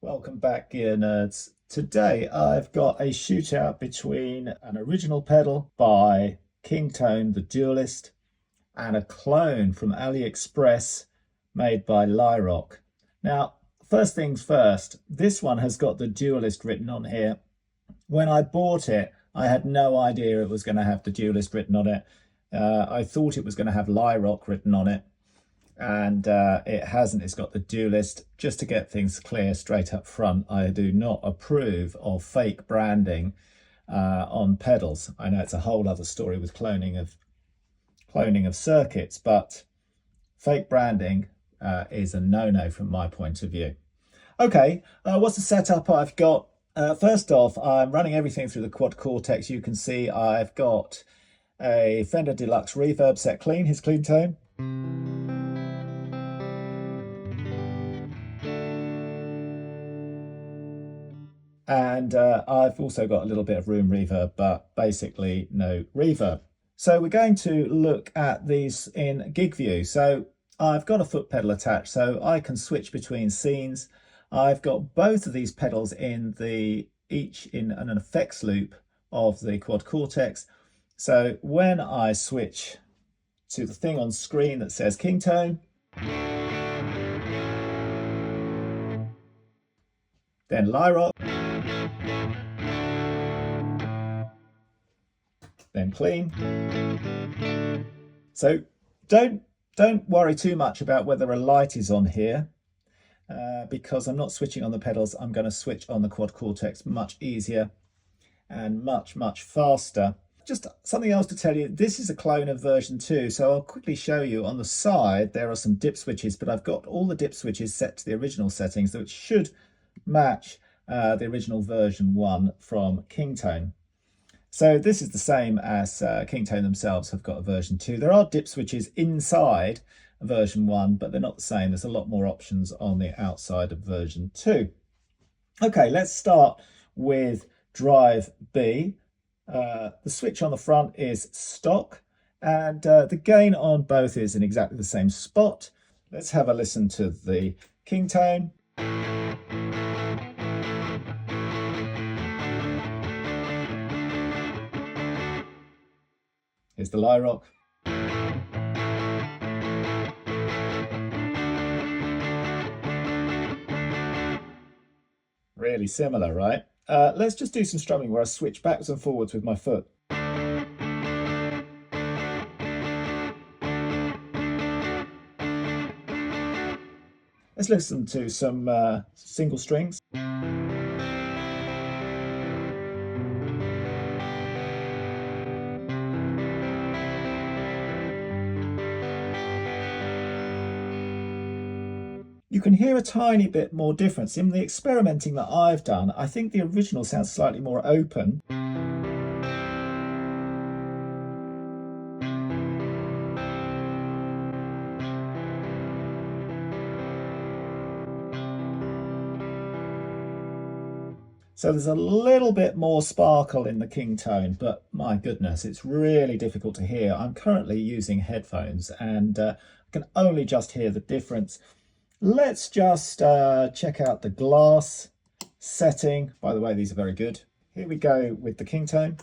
Welcome back, gear nerds. Today I've got a shootout between an original pedal by Kingtone, the Duellist, and a clone from AliExpress made by Lyrock. Now, first things first, this one has got the Duellist written on here. When I bought it, I had no idea it was going to have the Duellist written on it. I thought it was going to have Lyrock written on it, and it hasn't. It's got the Duellist. Just to get things clear straight up front, I do not approve of fake branding on pedals. I know it's a whole other story with cloning of circuits, but fake branding is a no-no from my point of view. Okay, what's the setup I've got? First off, I'm running everything through the Quad Cortex. You can see I've got a Fender Deluxe Reverb set clean, his clean tone. And I've also got a little bit of room reverb, but basically no reverb. So we're going to look at these in gig view. So I've got a foot pedal attached, so I can switch between scenes. I've got both of these pedals each in an effects loop of the Quad Cortex. So when I switch to the thing on screen that says Kingtone, then Lyrock, then clean. So don't worry too much about whether a light is on here, because I'm not switching on the pedals. I'm going to switch on the Quad Cortex much easier and much faster. Just something else to tell you, this is a clone of version 2, so I'll quickly show you. On the side there are some dip switches, but I've got all the dip switches set to the original settings, so it should match the original version 1 from Kingtone. So this is the same as Kingtone themselves have got a version 2. There are dip switches inside version 1, but they're not the same. There's a lot more options on the outside of version 2. Okay, let's start with drive B. The switch on the front is stock, and the gain on both is in exactly the same spot. Let's have a listen to the Kingtone. Here's the Lyrock. Really similar, right? Let's just do some strumming where I switch backwards and forwards with my foot. Let's listen to some single strings. You can hear a tiny bit more difference. In the experimenting that I've done, I think the original sounds slightly more open. So there's a little bit more sparkle in the Kingtone, but my goodness, it's really difficult to hear. I'm currently using headphones and I can only just hear the difference. Let's just check out the glass setting. By the way, these are very good. Here we go with the Kingtone.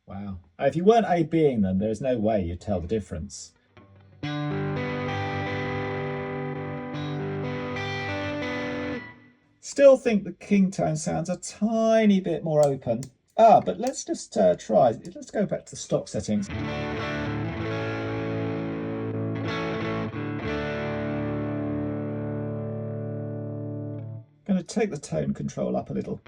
Wow. If you weren't A-Bing them, there's no way you'd tell the difference. Still think the Kingtone sounds a tiny bit more open. But let's just try. Let's go back to the stock settings. Going to take the tone control up a little.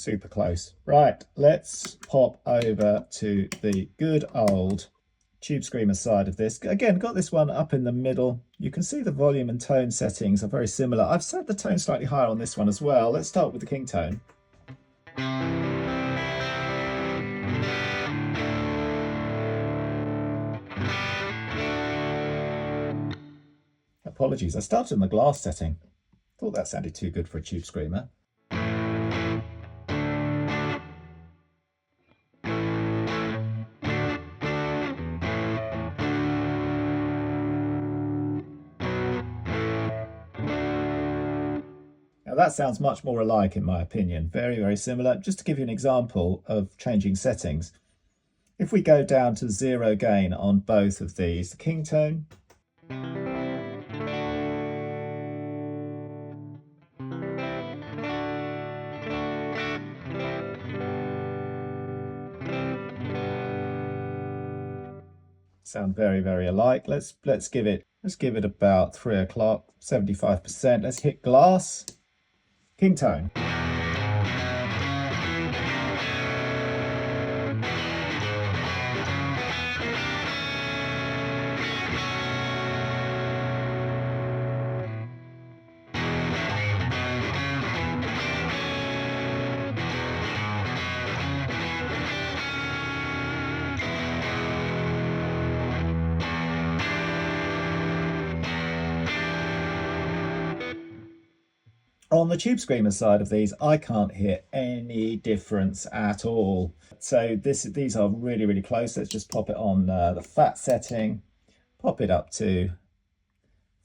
super close. Right, let's pop over to the good old Tube Screamer side of this. Again, got this one up in the middle. You can see the volume and tone settings are very similar. I've set the tone slightly higher on this one as well. Let's start with the King tone. Apologies, I started in the glass setting. Thought that sounded too good for a Tube Screamer. Now that sounds much more alike in my opinion, very, very similar. Just to give you an example of changing settings, if we go down to 0 gain on both of these, the King tone, sound very, very alike. Let's give it about 3 o'clock, 75%. Let's hit glass, King tone. On the Tube Screamer side of these, I can't hear any difference at all. So these are really, really close. Let's just pop it on the fat setting, pop it up to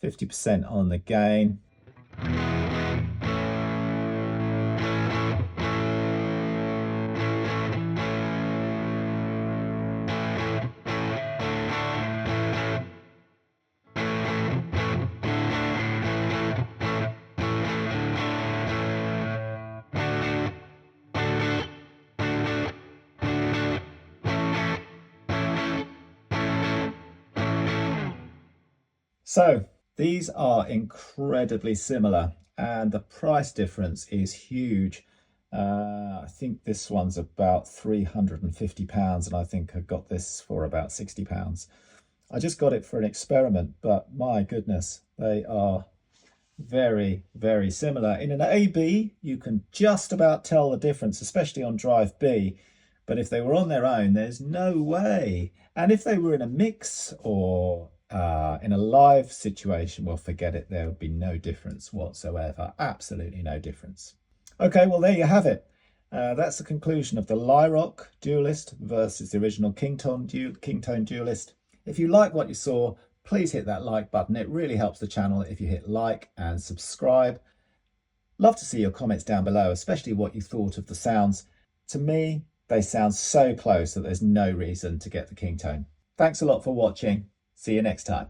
50% on the gain. So these are incredibly similar and the price difference is huge. I think this one's about £350 and I think I got this for about £60. I just got it for an experiment, but my goodness, they are very, very similar. In an A-B, you can just about tell the difference, especially on drive B. But if they were on their own, there's no way. And if they were in a mix or in a live situation, well, forget it. There would be no difference whatsoever. Absolutely no difference. Okay, well, there you have it. That's the conclusion of the Lyrock Duellist versus the original King tone Duellist. If you like what you saw, please hit that like button. It really helps the channel if you hit like and subscribe. Love to see your comments down below, especially what you thought of the sounds. To me, they sound so close that there's no reason to get the King tone. Thanks a lot for watching. See you next time.